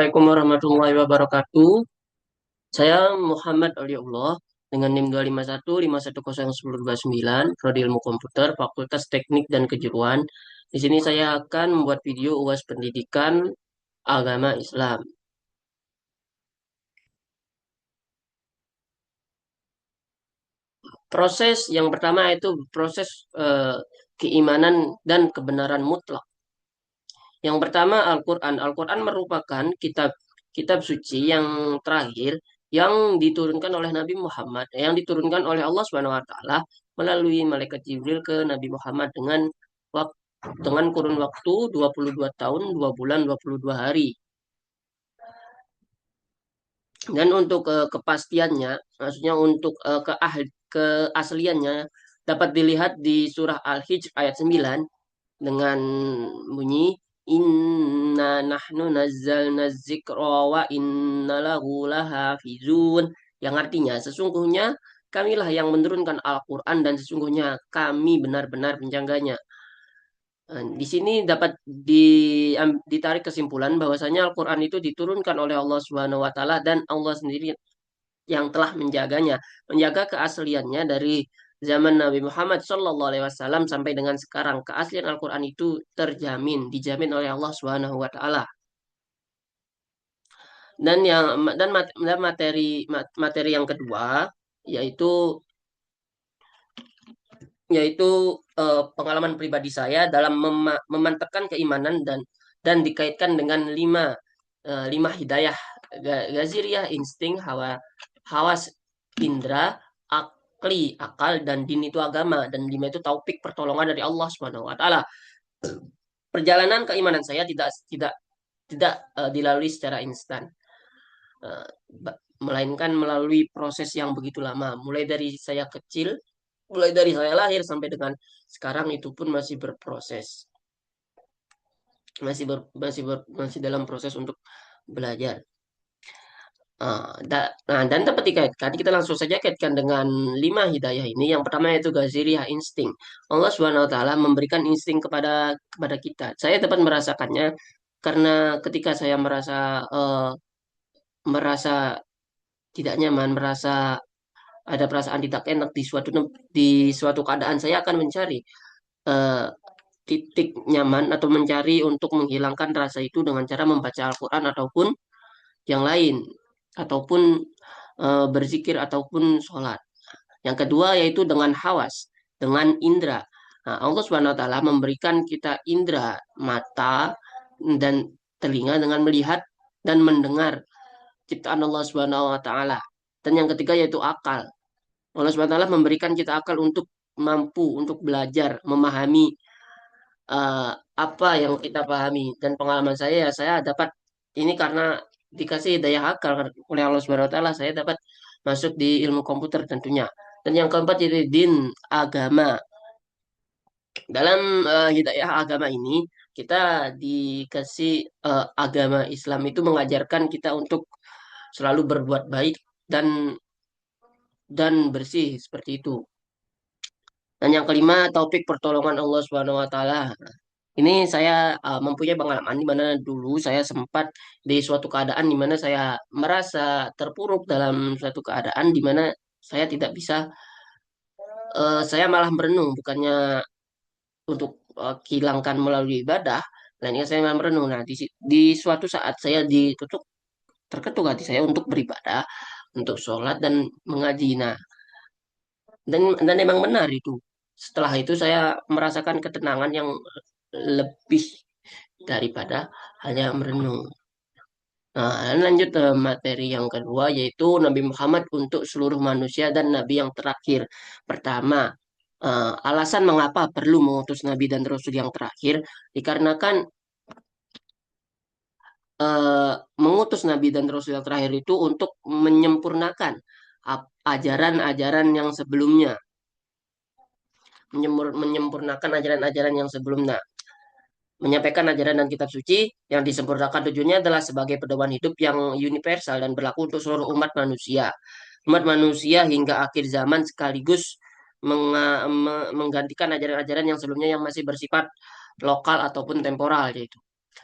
Assalamualaikum warahmatullahi wabarakatuh. Saya Muhammad Aliullah dengan NIM 251511029, Prodi Ilmu Komputer, Fakultas Teknik dan Kejuruan. Di sini saya akan membuat video UAS Pendidikan Agama Islam. Proses yang pertama itu proses keimanan dan kebenaran mutlak. Yang pertama Al-Quran. Al-Quran merupakan kitab kitab suci yang terakhir yang diturunkan oleh Nabi Muhammad, yang diturunkan oleh Allah Subhanahu wa taala melalui malaikat Jibril ke Nabi Muhammad dengan kurun waktu 22 tahun, 2 bulan, 22 hari. Dan untuk kepastiannya, maksudnya untuk keasliannya dapat dilihat di surah Al-Hijr ayat 9 dengan bunyi Inna nahnu nazzalna dzikra wa inna lahu lahafizun, yang artinya sesungguhnya kamilah yang menurunkan Al-Quran dan sesungguhnya kami benar-benar menjaganya. Di sini dapat ditarik kesimpulan bahwasanya Al-Quran itu diturunkan oleh Allah Subhanahu wa taala dan Allah sendiri yang telah menjaganya, menjaga keasliannya dari zaman Nabi Muhammad SAW sampai dengan sekarang. Keaslian Al-Quran itu dijamin oleh Allah Subhanahu wa taala. Dan materi yang kedua yaitu yaitu pengalaman pribadi saya dalam memantapkan keimanan dan dikaitkan dengan lima hidayah Gaziriyah, insting, hawas indra, akli, akal, dan din itu agama, dan lima itu taufik pertolongan dari Allah Subhanahu wa taala. Perjalanan keimanan saya tidak dilalui secara instan. Eh, Melainkan melalui proses yang begitu lama. Mulai dari saya lahir sampai dengan sekarang itu pun masih berproses. Masih dalam proses untuk belajar. Dan dapat dikaitkan, kita langsung saja kaitkan dengan lima hidayah ini. Yang pertama yaitu Gaziriyah, insting. Allah Subhanahu wa taala memberikan insting kepada kita. Saya dapat merasakannya karena ketika saya merasa tidak nyaman, merasa ada perasaan tidak enak di suatu keadaan, saya akan mencari eh, titik nyaman atau mencari untuk menghilangkan rasa itu dengan cara membaca Al-Quran ataupun yang lain, ataupun berzikir ataupun sholat. Yang kedua yaitu dengan hawas, dengan indera. Nah, Allah Subhanahu wa taala memberikan kita indera mata dan telinga dengan melihat dan mendengar ciptaan Allah Subhanahu wa taala. Dan yang ketiga yaitu akal. Allah Subhanahu wa taala memberikan kita akal untuk mampu untuk belajar, memahami eh, apa yang kita pahami. Dan pengalaman saya dapat ini karena dikasih daya akal oleh Allah Subhanahu wa taala, saya dapat masuk di ilmu komputer tentunya. Dan yang keempat yaitu din, agama. Dalam hidayah agama ini kita dikasih agama Islam itu mengajarkan kita untuk selalu berbuat baik dan bersih seperti itu. Dan yang kelima, taufik pertolongan Allah Subhanahu wa taala. Ini saya mempunyai pengalaman di mana dulu saya sempat di suatu keadaan di mana saya merasa terpuruk dalam suatu keadaan di mana saya tidak bisa, saya malah merenung, bukannya untuk hilangkan melalui ibadah, lainnya saya malah merenung. Nah, di suatu saat saya terketuk hati saya untuk beribadah, untuk sholat dan mengaji. Nah, dan memang benar itu. Setelah itu saya merasakan ketenangan yang lebih daripada hanya merenung. Nah, lanjut ke materi yang kedua yaitu Nabi Muhammad untuk seluruh manusia dan Nabi yang terakhir. Pertama, alasan mengapa perlu mengutus Nabi dan Rasul yang terakhir dikarenakan eh, mengutus Nabi dan Rasul yang terakhir itu untuk menyempurnakan ajaran-ajaran yang sebelumnya, menyempurnakan ajaran-ajaran yang sebelumnya, menyampaikan ajaran dan kitab suci yang disempurnakan. Tujuannya adalah sebagai pedoman hidup yang universal dan berlaku untuk seluruh umat manusia. Umat manusia hingga akhir zaman sekaligus menggantikan ajaran-ajaran yang sebelumnya yang masih bersifat lokal ataupun temporal yaitu.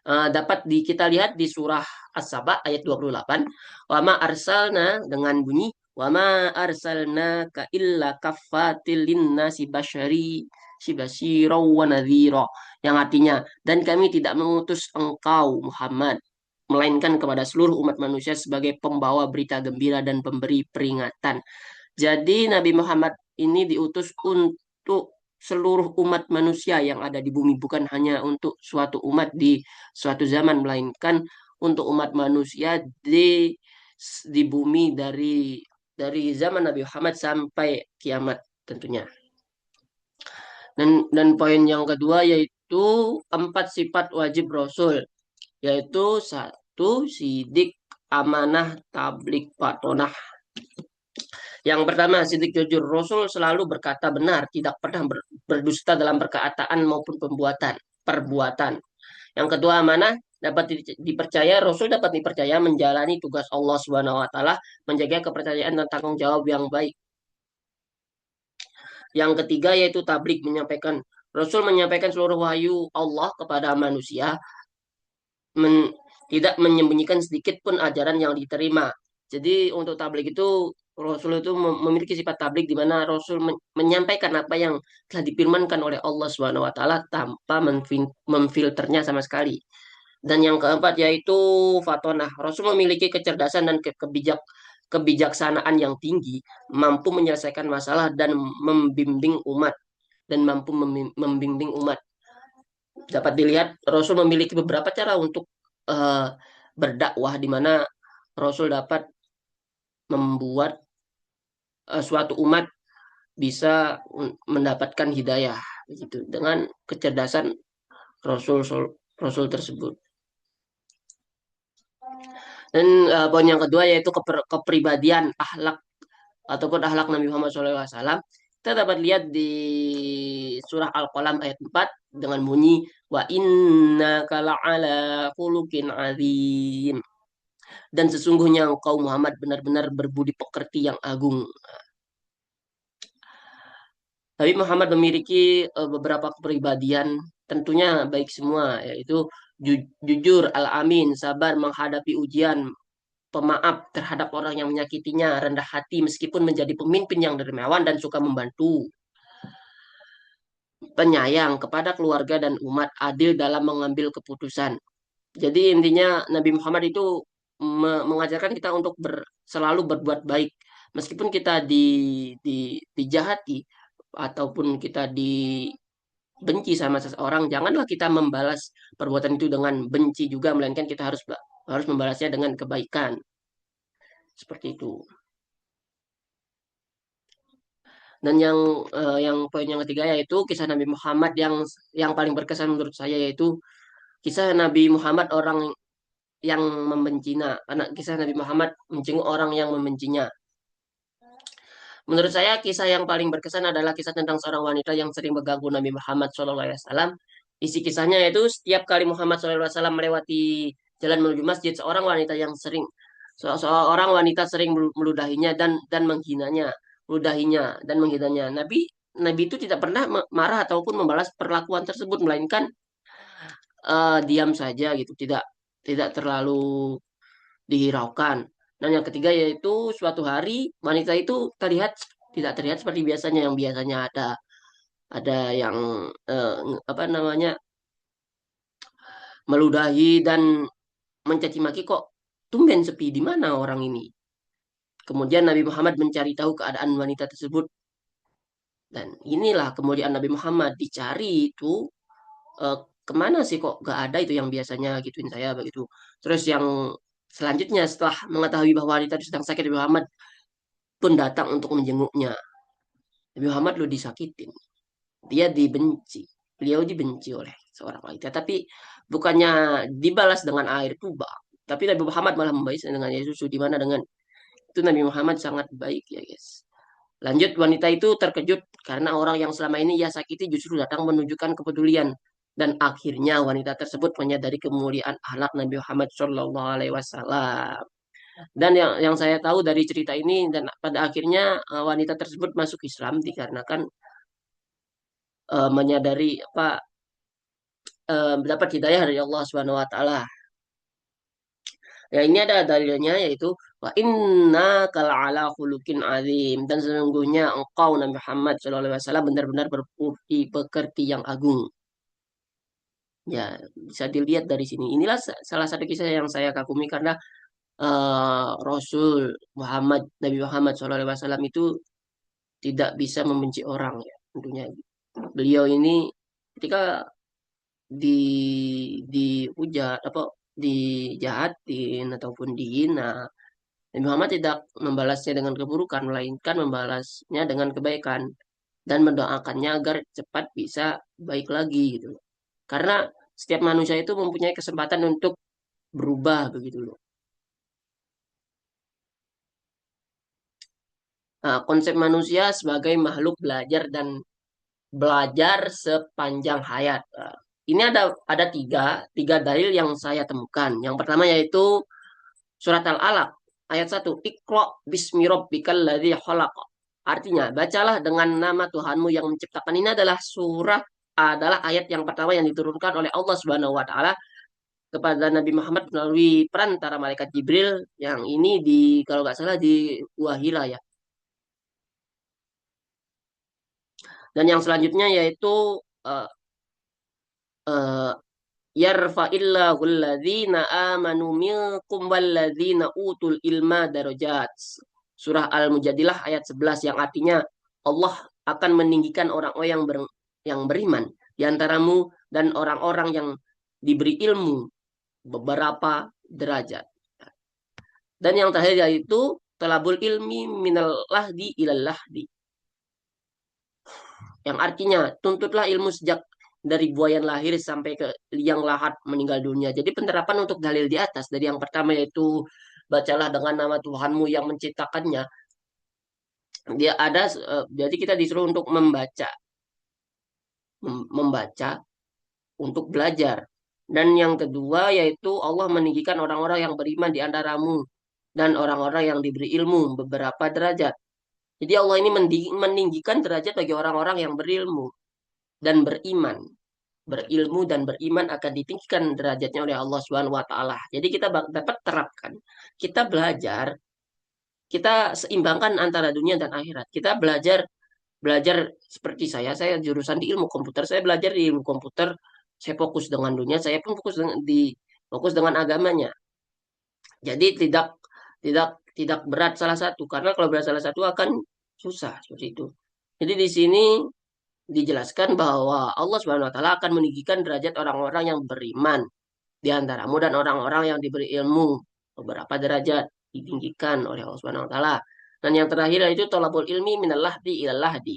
Dapat kita lihat di surah As-Saba ayat 28. Wa ma arsalna dengan bunyi wa ma arsalna ka illa kaffatil linnasi basyiraw wa nadhira, yang artinya dan kami tidak mengutus engkau Muhammad melainkan kepada seluruh umat manusia sebagai pembawa berita gembira dan pemberi peringatan. Jadi Nabi Muhammad ini diutus untuk seluruh umat manusia yang ada di bumi, bukan hanya untuk suatu umat di suatu zaman, melainkan untuk umat manusia di bumi dari zaman Nabi Muhammad sampai kiamat tentunya. Dan poin yang kedua yaitu empat sifat wajib Rasul, yaitu satu, sidik, amanah, tablik, patonah. Yang pertama, sidik jujur. Rasul selalu berkata benar, tidak pernah berdusta dalam perkataan maupun perbuatan. Yang kedua, amanah, dapat dipercaya. Rasul dapat dipercaya menjalani tugas Allah Subhanahu wa taala, menjaga kepercayaan dan tanggung jawab yang baik. Yang ketiga yaitu tablik, menyampaikan. Rasul menyampaikan seluruh wahyu Allah kepada manusia, tidak menyembunyikan sedikit pun ajaran yang diterima. Jadi untuk tablik itu Rasul itu memiliki sifat tablik di mana Rasul menyampaikan apa yang telah difirmankan oleh Allah Subhanahu wa taala tanpa memfilternya sama sekali. Dan yang keempat yaitu fatonah. Rasul memiliki kecerdasan dan kebijaksanaan yang tinggi, mampu menyelesaikan masalah dan membimbing umat. Dapat dilihat Rasul memiliki beberapa cara untuk eh, berdakwah, di mana Rasul dapat membuat suatu umat bisa mendapatkan hidayah begitu dengan kecerdasan Rasul Rasul tersebut. Dan poin yang kedua yaitu kepribadian, akhlak ataupun akhlak Nabi Muhammad SAW. Kita dapat lihat di surah Al-Qalam ayat 4 dengan bunyi wa inna ala khuluqin azim. Dan sesungguhnya engkau Muhammad benar-benar berbudi pekerti yang agung. Nabi Muhammad memiliki beberapa kepribadian, tentunya baik semua, yaitu jujur, al-amin, sabar menghadapi ujian, pemaaf terhadap orang yang menyakitinya, rendah hati meskipun menjadi pemimpin yang dermawan dan suka membantu, penyayang kepada keluarga dan umat, adil dalam mengambil keputusan. Jadi intinya Nabi Muhammad itu mengajarkan kita untuk selalu berbuat baik. Meskipun kita dijahati ataupun kita dibenci sama seseorang, janganlah kita membalas perbuatan itu dengan benci juga, melainkan kita harus membalasnya dengan kebaikan. Seperti itu. Dan yang poin yang ketiga yaitu kisah Nabi Muhammad yang paling berkesan menurut saya, yaitu kisah Nabi Muhammad orang yang membencinya. Karena kisah Nabi Muhammad menjenguk orang yang membencinya. Menurut saya kisah yang paling berkesan adalah kisah tentang seorang wanita yang sering mengganggu Nabi Muhammad SAW. Isi kisahnya yaitu setiap kali Muhammad SAW melewati jalan menuju masjid, seorang wanita sering meludahinya dan menghinanya, Nabi Nabi itu tidak pernah marah ataupun membalas perlakuan tersebut, melainkan diam saja gitu, tidak tidak terlalu dihiraukan. Dan yang ketiga yaitu suatu hari wanita itu tidak terlihat seperti biasanya, yang biasanya ada yang eh, apa namanya meludahi dan mencaci maki, kok tumben sepi, di mana orang ini. Kemudian Nabi Muhammad mencari tahu keadaan wanita tersebut, dan inilah kemudian Nabi Muhammad dicari itu, eh, kemana sih kok gak ada itu yang biasanya gituin saya begitu. Terus yang selanjutnya setelah mengetahui bahwa wanita itu sedang sakit, Nabi Muhammad pun datang untuk menjenguknya. Nabi Muhammad lo disakitin, dia dibenci, beliau dibenci oleh seorang wanita, tapi bukannya dibalas dengan air tuba, tapi Nabi Muhammad malah membalasnya dengan air susu, di mana dengan itu Nabi Muhammad sangat baik ya guys. Lanjut, wanita itu terkejut karena orang yang selama ini ia sakiti justru datang menunjukkan kepedulian, dan akhirnya wanita tersebut menyadari kemuliaan akhlak Nabi Muhammad Shallallahu Alaihi Wasallam. Dan yang saya tahu dari cerita ini, dan pada akhirnya wanita tersebut masuk Islam dikarenakan menyadari apa mendapat hidayah dari Allah Subhanahu wa taala. Ya ini ada dalilnya yaitu wa inna kal ala khuluqin azim, dan sesungguhnya engkau Nabi Muhammad SAW benar-benar berbudi pekerti yang agung. Ya, bisa dilihat dari sini. Inilah salah satu kisah yang saya kagumi karena Rasul Muhammad Nabi Muhammad SAW itu tidak bisa membenci orang ya tentunya. Beliau ini ketika di dihujat apa dijahatin ataupun dihina, Nabi Muhammad tidak membalasnya dengan keburukan, melainkan membalasnya dengan kebaikan dan mendoakannya agar cepat bisa baik lagi gitu loh. Karena setiap manusia itu mempunyai kesempatan untuk berubah begitu loh. Nah, konsep manusia sebagai makhluk belajar dan belajar sepanjang hayat. Nah, ini ada tiga dalil yang saya temukan. Yang pertama yaitu surat Al-Alaq ayat 1. Iqra bismi rabbikal ladzi khalaq. Artinya, bacalah dengan nama Tuhanmu yang menciptakan. Ini adalah ayat yang pertama yang diturunkan oleh Allah Subhanahu wa taala kepada Nabi Muhammad melalui perantara malaikat Jibril, yang ini kalau nggak salah di Wahila ya. Dan yang selanjutnya yaitu uh, uh, yarfa'illahu alladhina amanu minkum walladzina utul ilma darajat. Surah Al-Mujadilah ayat 11 yang artinya Allah akan meninggikan orang-orang yang beriman di antaramu dan orang-orang yang diberi ilmu beberapa derajat. Dan yang terakhir yaitu talabul ilmi minal lahdi ilal lahdi. Yang artinya tuntutlah ilmu sejak dari buayan lahir sampai ke liang lahat meninggal dunia. Jadi penerapan untuk dalil di atas dari yang pertama yaitu bacalah dengan nama Tuhanmu yang menciptakannya. Dia ada jadi kita disuruh untuk membaca untuk belajar. Dan yang kedua yaitu Allah meninggikan orang-orang yang beriman di antaramu dan orang-orang yang diberi ilmu beberapa derajat. Jadi Allah ini meninggikan derajat bagi orang-orang yang berilmu dan beriman. Berilmu dan beriman akan ditinggikan derajatnya oleh Allah Subhanahu wa taala. Jadi kita dapat terapkan. Kita belajar, kita seimbangkan antara dunia dan akhirat. Kita belajar belajar seperti saya jurusan di ilmu komputer, saya belajar di ilmu komputer, saya fokus dengan dunia, saya pun fokus dengan agamanya. Jadi tidak tidak berat salah satu, karena kalau berat salah satu akan susah seperti itu. Jadi di sini dijelaskan bahwa Allah Subhanahu wa taala akan meninggikan derajat orang-orang yang beriman di antaramu dan orang-orang yang diberi ilmu beberapa derajat ditinggikan oleh Allah Subhanahu wa taala. Dan yang terakhir itu tolabul ilmi minal lahdi ilal lahdi.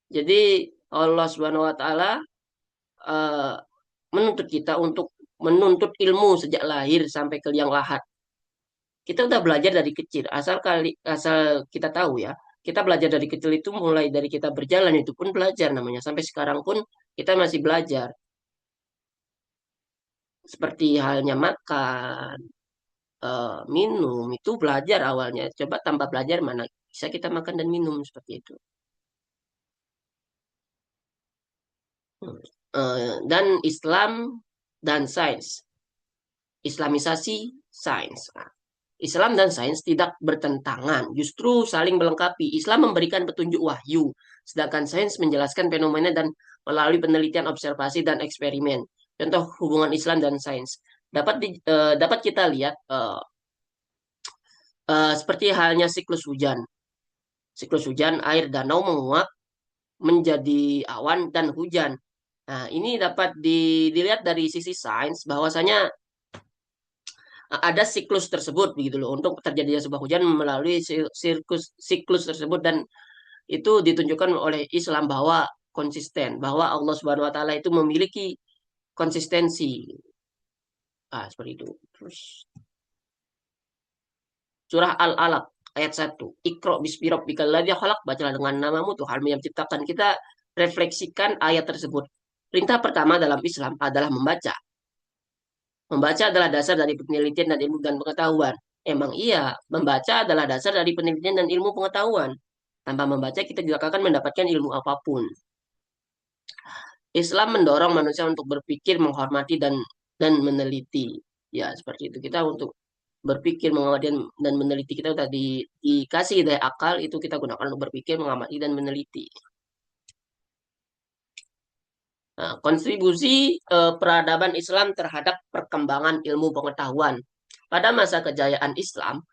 Jadi Allah Subhanahu wa taala eh, menuntut kita untuk menuntut ilmu sejak lahir sampai ke liang lahat. Kita udah belajar dari kecil, asal kita tahu ya. Kita belajar dari kecil itu mulai dari kita berjalan itu pun belajar namanya. Sampai sekarang pun kita masih belajar. Seperti halnya makan, minum itu belajar awalnya. Coba tanpa belajar mana bisa kita makan dan minum seperti itu. Dan Islam dan sains, Islamisasi sains. Nah, Islam dan sains tidak bertentangan, justru saling melengkapi. Islam memberikan petunjuk wahyu, sedangkan sains menjelaskan fenomena dan melalui penelitian observasi dan eksperimen. Contoh hubungan Islam dan sains dapat kita lihat seperti halnya siklus hujan. Siklus hujan, air danau menguap menjadi awan dan hujan. Nah, ini dapat dilihat dari sisi sains bahwasanya ada siklus tersebut begitu loh untuk terjadinya sebuah hujan melalui siklus tersebut, dan itu ditunjukkan oleh Islam bahwa konsisten, bahwa Allah Subhanahu wa taala itu memiliki konsistensi. Seperti itu. Terus surah Al-Alaq ayat 1. Iqra bismi rabbikal ladzi khalaq, bacalah dengan namamu Tuhanmu yang menciptakan. Kita refleksikan ayat tersebut. Perintah pertama dalam Islam adalah membaca. Membaca adalah dasar dari penelitian dan ilmu dan pengetahuan. Emang iya, membaca adalah dasar dari penelitian dan ilmu pengetahuan. Tanpa membaca kita tidak akan mendapatkan ilmu apapun. Islam mendorong manusia untuk berpikir, menghormati dan meneliti. Ya, seperti itu. Kita untuk berpikir, mengamati dan meneliti kita tadi dikasih daya akal itu kita gunakan untuk berpikir, mengamati dan meneliti. Nah, kontribusi peradaban Islam terhadap perkembangan ilmu pengetahuan. Pada masa kejayaan Islam,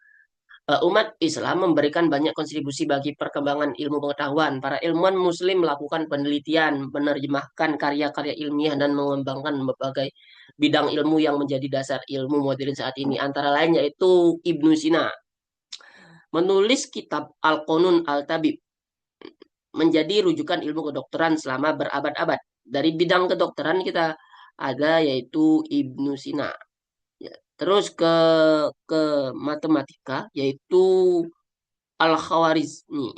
umat Islam memberikan banyak kontribusi bagi perkembangan ilmu pengetahuan. Para ilmuwan Muslim melakukan penelitian, menerjemahkan karya-karya ilmiah, dan mengembangkan berbagai bidang ilmu yang menjadi dasar ilmu modern saat ini. Antara lain yaitu Ibnu Sina menulis kitab Al-Qanun Al-Tabib menjadi rujukan ilmu kedokteran selama berabad-abad. Dari bidang kedokteran kita ada yaitu Ibnu Sina. Ya. Terus ke matematika yaitu Al-Khawarizmi.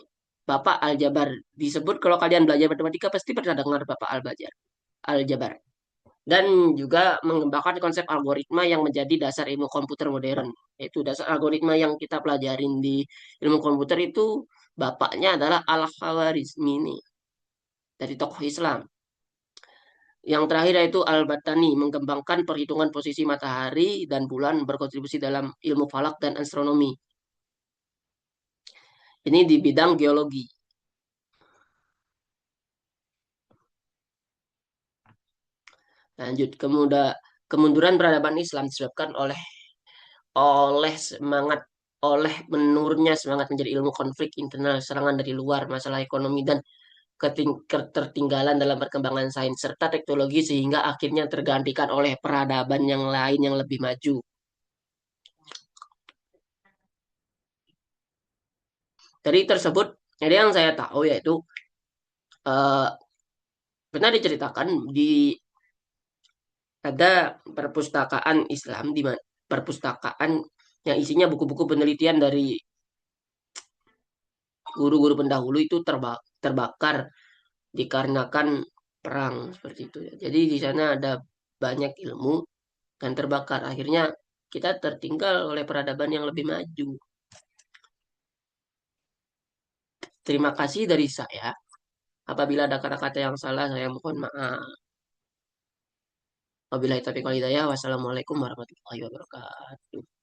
Bapak Al-Jabar disebut kalau kalian belajar matematika pasti pernah dengar Bapak Al-Jabar. Dan juga mengembangkan konsep algoritma yang menjadi dasar ilmu komputer modern. Yaitu dasar algoritma yang kita pelajarin di ilmu komputer itu bapaknya adalah Al-Khawarizmi ini dari tokoh Islam. Yang terakhir yaitu Al-Battani mengembangkan perhitungan posisi matahari dan bulan berkontribusi dalam ilmu falak dan astronomi. Ini di bidang geologi. Lanjut, kemunduran peradaban Islam disebabkan oleh semangat oleh menurunnya semangat menjadi ilmu konflik internal, serangan dari luar, masalah ekonomi dan ketertinggalan dalam perkembangan sains serta teknologi sehingga akhirnya tergantikan oleh peradaban yang lain yang lebih maju. Dari tersebut, jadi yang saya tahu yaitu eh, pernah diceritakan ada perpustakaan Islam di mana perpustakaan yang isinya buku-buku penelitian dari guru-guru pendahulu itu terbakar dikarenakan perang seperti itu ya. Jadi di sana ada banyak ilmu dan terbakar. Akhirnya kita tertinggal oleh peradaban yang lebih maju. Terima kasih dari saya. Apabila ada kata-kata yang salah, saya mohon maaf. Wabillahi taufiq wal hidayah. Wassalamualaikum warahmatullahi wabarakatuh.